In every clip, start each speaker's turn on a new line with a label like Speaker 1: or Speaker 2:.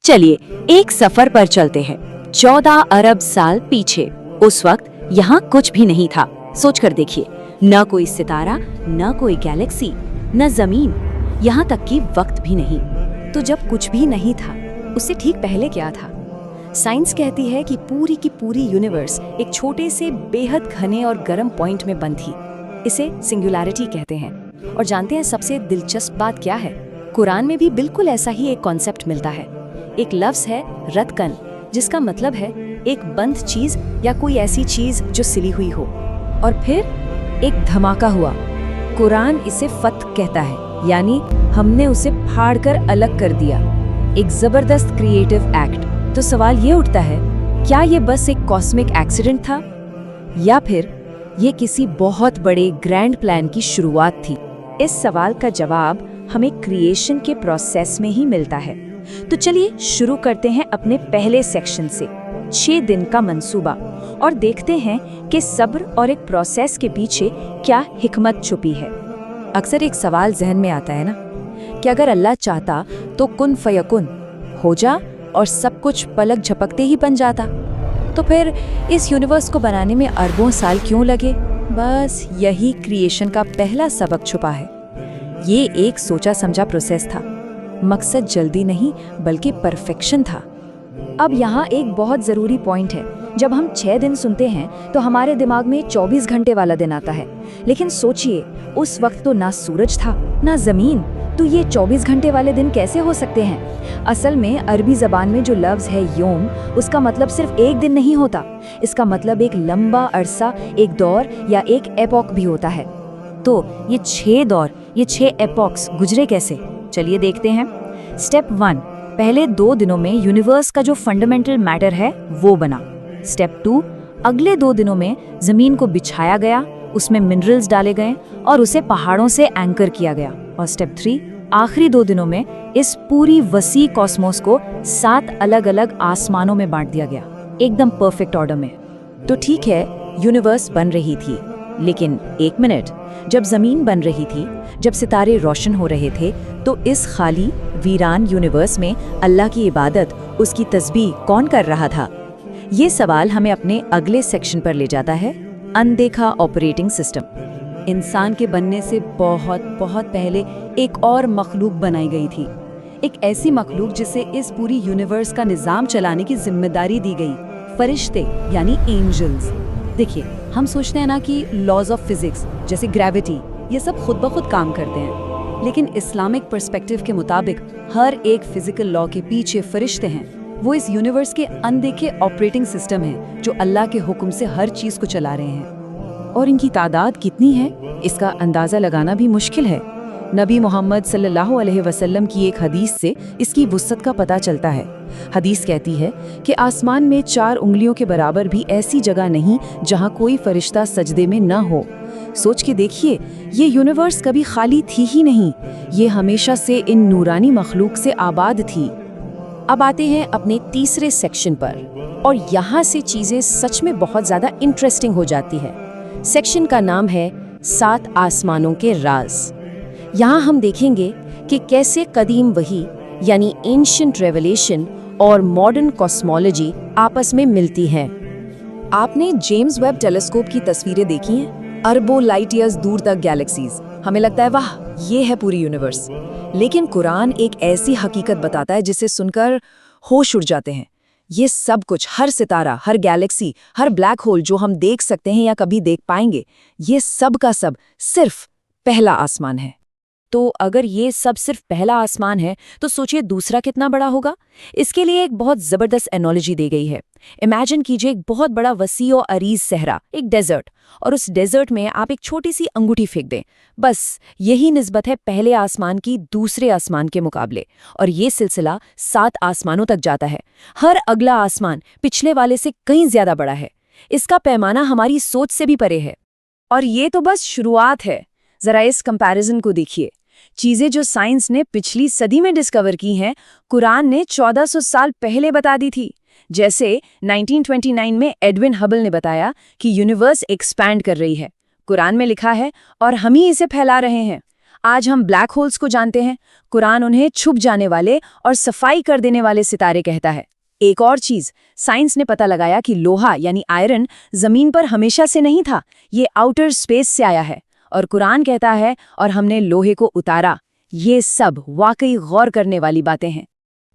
Speaker 1: चलिए एक सफर पर चलते हैं 14 अरब साल पीछे। उस वक्त यहाँ कुछ भी नहीं था। सोच कर देखिए, न कोई सितारा, न कोई गैलेक्सी, न जमीन, यहाँ तक कि वक्त भी नहीं।
Speaker 2: तो जब कुछ भी नहीं था, उससे ठीक पहले क्या था? साइंस कहती है कि पूरी की पूरी यूनिवर्स एक छोटे से बेहद घने और गर्म पॉइंट में बंद थी। इसे सिंगुलैरिटी कहते हैं। और जानते हैं सबसे दिलचस्प बात क्या है? कुरान में भी बिल्कुल ऐसा ही एक कॉन्सेप्ट मिलता है। एक लफ्ज है रतकन, जिसका मतलब है एक बंद चीज या कोई ऐसी चीज जो सिली हुई हो। और फिर एक धमाका हुआ। कुरान इसे फतह कहता है, यानी हमने उसे फाड़कर अलग कर दिया। एक जबरदस्त क्रिएटिव एक्ट। तो सवाल ये उठता है, क्या ये बस एक कॉस्मिक एक्सीडेंट था, या फिर ये किसी बहुत बड़े ग्रैंड प्लान की शुरुआत थी? इस सवाल का जवाब हमें क्रिएशन के प्रोसेस में ही मिलता है। तो चलिए शुरू करते हैं अपने पहले सेक्शन से, 6 दिन का मंसूबा, और देखते हैं कि सब्र और एक प्रोसेस के पीछे क्या हिकमत छुपी है। अक्सर एक सवाल जहन में आता है ना, कि अगर अल्लाह चाहता तो कुन फयकुन हो जा और सब कुछ पलक झपकते ही बन जाता, तो फिर इस यूनिवर्स को बनाने में अरबों साल क्यों लगे? बस यही क्रिएशन का पहला सबक छुपा है। ये एक सोचा समझा प्रोसेस था। मकसद जल्दी नहीं बल्कि परफेक्शन था। अब यहाँ एक बहुत ज़रूरी पॉइंट है। जब हम 6 दिन सुनते हैं तो हमारे दिमाग में 24 घंटे वाला दिन आता है। लेकिन सोचिए, उस वक्त तो ना सूरज था ना ज़मीन, तो ये 24 घंटे वाले दिन कैसे हो सकते हैं? असल में अरबी ज़बान में जो लफ्ज़ है योम, उसका मतलब सिर्फ एक दिन नहीं होता। इसका मतलब एक लंबा अरसा, एक दौर या एक एपॉक भी होता है। तो ये 6 दौर, ये 6 एपॉक्स गुजरे कैसे? चलिए देखते हैं। स्टेप 1, पहले 2 दिनों में यूनिवर्स का जो फंडामेंटल मैटर है वो बना। स्टेप 2, अगले 2 दिनों में जमीन को बिछाया गया, उसमें मिनरल्स डाले गए और उसे पहाड़ों से एंकर किया गया। और स्टेप 3, आखिरी 2 दिनों में इस पूरी वसी कॉस्मोस को 7 अलग अलग आसमानों में बांट दिया गया, एकदम परफेक्ट ऑर्डर में। तो ठीक है, यूनिवर्स बन रही थी, लेकिन एक मिनट, जब जमीन बन रही थी, जब सितारे रोशन हो रहे थे, तो इस खाली वीरान यूनिवर्स में अल्लाह की इबादत, उसकी तस्बीह कौन कर रहा था? ये सवाल हमें अपने अगले सेक्शन पर ले जाता है, अनदेखा ऑपरेटिंग सिस्टम। इंसान के बनने से बहुत बहुत पहले एक और मखलूक बनाई गई थी। एक ऐसी मखलूक जिसे इस पूरी यूनिवर्स का निज़ाम चलाने की जिम्मेदारी दी गई, फरिश्ते यानी एंजल्स। देखिए, हम सोचते हैं ना कि लॉज ऑफ फिजिक्स जैसे ग्रेविटी, ये सब खुद ब खुद काम करते हैं, लेकिन इस्लामिक पर्सपेक्टिव के मुताबिक हर एक फिजिकल लॉ के पीछे फरिश्ते हैं। वो इस यूनिवर्स के अनदेखे ऑपरेटिंग सिस्टम हैं जो अल्लाह के हुक्म से हर चीज़ को चला रहे हैं। और इनकी तादाद कितनी है, इसका अंदाज़ा लगाना भी मुश्किल है। नबी मोहम्मद सल्लल्लाहु अलैहि वसल्लम की एक हदीस से इसकी वुसअत का पता चलता है। हदीस कहती है कि आसमान में 4 उंगलियों के बराबर भी ऐसी जगह नहीं जहां कोई फरिश्ता सजदे में न हो। सोच के देखिए, ये यूनिवर्स कभी खाली थी ही नहीं, ये हमेशा से इन नूरानी मखलूक से आबाद थी। अब आते हैं अपने तीसरे सेक्शन पर, और यहाँ से चीज़ें सच में बहुत ज़्यादा इंटरेस्टिंग हो जाती है। सेक्शन का नाम है 7 आसमानों के राज। यहाँ हम देखेंगे कि कैसे कदीम वही यानी एंशिएंट रेवलेशन और मॉडर्न कॉस्मोलॉजी आपस में मिलती हैं। आपने जेम्स वेब टेलीस्कोप की तस्वीरें देखी हैं? अरबों लाइट ईयर्स दूर तक गैलेक्सीज। हमें लगता है वाह, ये है पूरी यूनिवर्स। लेकिन कुरान एक ऐसी हकीकत बताता है जिसे सुनकर होश उड़ जाते हैं। ये सब कुछ, हर सितारा, हर गैलेक्सी, हर ब्लैक होल जो हम देख सकते हैं या कभी देख पाएंगे, ये सब का सब सिर्फ पहला आसमान है। तो अगर ये सब सिर्फ पहला आसमान है, तो सोचिए दूसरा कितना बड़ा होगा। इसके लिए एक बहुत ज़बरदस्त एनालॉजी दी गई है। इमेजिन कीजिए एक बहुत बड़ा वसी और अरीज सहरा, एक डेजर्ट, और उस डेजर्ट में आप एक छोटी सी अंगूठी फेंक दें। बस यही निस्बत है पहले आसमान की दूसरे आसमान के मुकाबले, और ये सिलसिला 7 आसमानों तक जाता है। हर अगला आसमान पिछले वाले से कहीं ज्यादा बड़ा है। इसका पैमाना हमारी सोच से भी परे है। और ये तो बस शुरुआत है। जरा इस कंपैरिजन को देखिए। चीजें जो साइंस ने पिछली सदी में डिस्कवर की हैं, कुरान ने 1400 साल पहले बता दी थी। जैसे 1929 में एडविन हबल ने बताया कि यूनिवर्स एक्सपैंड कर रही है। कुरान में लिखा है और हम ही इसे फैला रहे हैं। आज हम ब्लैक होल्स को जानते हैं, कुरान उन्हें छुप जाने वाले और सफाई कर देने वाले सितारे कहता है। एक और चीज, साइंस ने पता लगाया कि लोहा यानी आयरन जमीन पर हमेशा से नहीं था, ये आउटर स्पेस से आया है। और कुरान कहता है और हमने लोहे को उतारा। ये सब वाकई गौर करने वाली बातें हैं।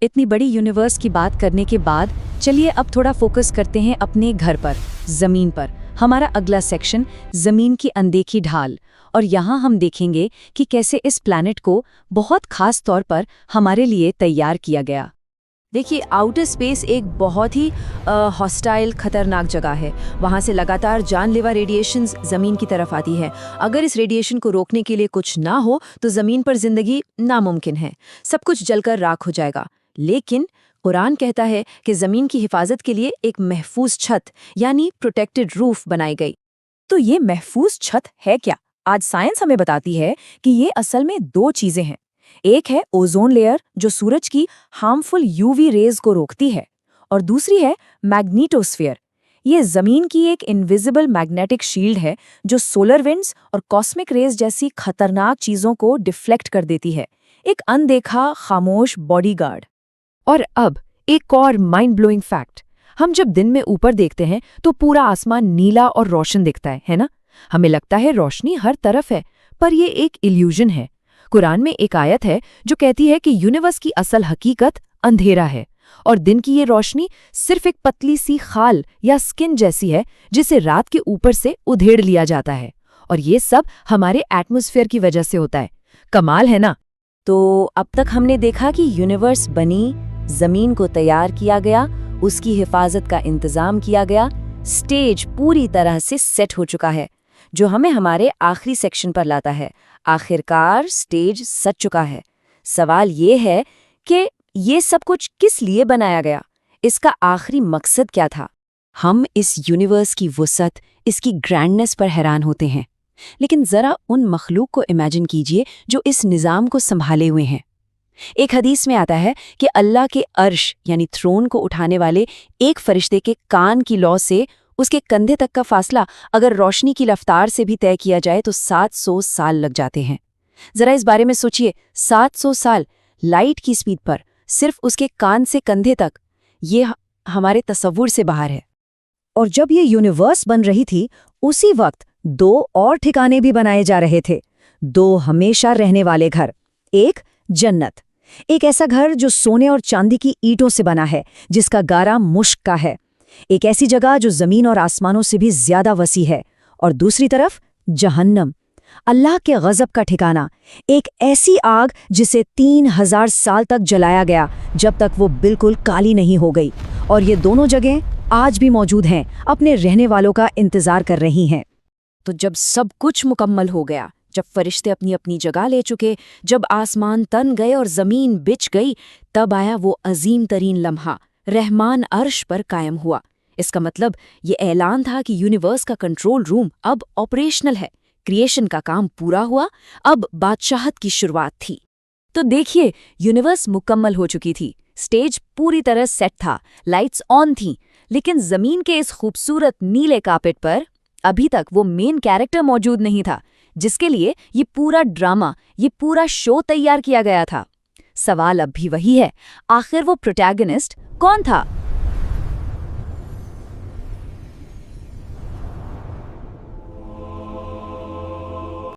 Speaker 2: इतनी बड़ी यूनिवर्स की बात करने के बाद चलिए अब थोड़ा फोकस करते हैं अपने घर पर, जमीन पर। हमारा अगला सेक्शन जमीन की अनदेखी ढाल, और यहाँ हम देखेंगे कि कैसे इस प्लैनेट को बहुत खास तौर पर हमारे लिए तैयार किया गया। देखिए, आउटर स्पेस एक बहुत ही हॉस्टाइल, खतरनाक जगह है। वहाँ से लगातार जानलेवा रेडिएशंस ज़मीन की तरफ आती है। अगर इस रेडिएशन को रोकने के लिए कुछ ना हो तो ज़मीन पर जिंदगी नामुमकिन है, सब कुछ जलकर राख हो जाएगा। लेकिन कुरान कहता है कि ज़मीन की हिफाजत के लिए एक महफूज छत यानी प्रोटेक्टेड रूफ बनाई गई। तो ये महफूज छत है क्या? आज साइंस हमें बताती है कि ये असल में दो चीज़ें हैं। एक है ओजोन लेयर, जो सूरज की हार्मफुल यूवी रेज को रोकती है, और दूसरी है मैग्नेटोस्फीयर। ये जमीन की एक इनविजिबल मैग्नेटिक शील्ड है जो सोलर विंड्स और कॉस्मिक रेज जैसी खतरनाक चीजों को डिफ्लेक्ट कर देती है। एक अनदेखा, खामोश बॉडीगार्ड। और अब एक और माइंड ब्लोइंग फैक्ट, हम जब दिन में ऊपर देखते हैं तो पूरा आसमान नीला और रोशन दिखता है ना? हमें लगता है रोशनी हर तरफ है, पर यह एक इल्यूजन है। कुरान में एक आयत है जो कहती है कि यूनिवर्स की असल हकीकत अंधेरा है, और दिन की ये रोशनी सिर्फ एक पतली सी खाल या स्किन जैसी है जिसे रात के ऊपर से उधेड़ लिया जाता है। और ये सब हमारे एटमॉस्फेयर की वजह से होता है। कमाल है ना? तो अब तक हमने देखा कि यूनिवर्स बनी, जमीन को तैयार किया गया, उसकी हिफाजत का इंतजाम किया गया, स्टेज पूरी तरह से सेट हो चुका है, जो हमें हमारे आखिरी सेक्शन पर लाता है। आखिरकार स्टेज सज चुका है। सवाल ये है कि ये सब कुछ किस लिए बनाया गया? इसका आखिरी मकसद क्या था? हम इस यूनिवर्स की वुसअत, इसकी ग्रैंडनेस पर हैरान होते हैं, लेकिन जरा उन मखलूक को इमेजिन कीजिए जो इस निज़ाम को संभाले हुए हैं। एक हदीस में आता है कि अल्लाह के अर्श यानी थ्रोन को उठाने वाले एक फरिश्ते के कान की लौ से उसके कंधे तक का फासला अगर रोशनी की रफ्तार से भी तय किया जाए तो 700 साल लग जाते हैं। जरा इस बारे में सोचिए, 700 साल लाइट की स्पीड पर, सिर्फ उसके कान से कंधे तक। ये हमारे तसव्वुर से बाहर है। और जब ये यूनिवर्स बन रही थी, उसी वक्त दो और ठिकाने भी बनाए जा रहे थे, दो हमेशा रहने वाले घर। एक जन्नत, एक ऐसा घर जो सोने और चांदी की ईंटों से बना है, जिसका गारा मुश्क का है। एक ऐसी जगह जो जमीन और आसमानों से भी ज्यादा वसी है। और दूसरी तरफ जहन्नम, अल्लाह के गजब का ठिकाना, एक ऐसी आग जिसे 3000 साल तक जलाया गया जब तक वो बिल्कुल काली नहीं हो गई। और ये दोनों जगहें आज भी मौजूद हैं, अपने रहने वालों का इंतजार कर रही हैं। तो जब सब कुछ मुकम्मल हो गया, जब फरिश्ते अपनी अपनी जगह ले चुके, जब आसमान तन गए और जमीन बिछ गई, तब आया वो अजीम तरीन लम्हा, रहमान अर्श पर कायम हुआ। इसका मतलब ये ऐलान था कि यूनिवर्स का कंट्रोल रूम अब ऑपरेशनल है। क्रिएशन का काम पूरा हुआ, अब बादशाहत की शुरुआत थी। तो देखिए, यूनिवर्स मुकम्मल हो चुकी थी, स्टेज पूरी तरह सेट था, लाइट्स ऑन थीं, लेकिन जमीन के इस खूबसूरत नीले कार्पेट पर अभी तक वो मेन कैरेक्टर मौजूद नहीं था, जिसके लिए ये पूरा ड्रामा, ये पूरा शो तैयार किया गया था। सवाल अब भी वही है, आखिर वो प्रोटैगनिस्ट कौन था?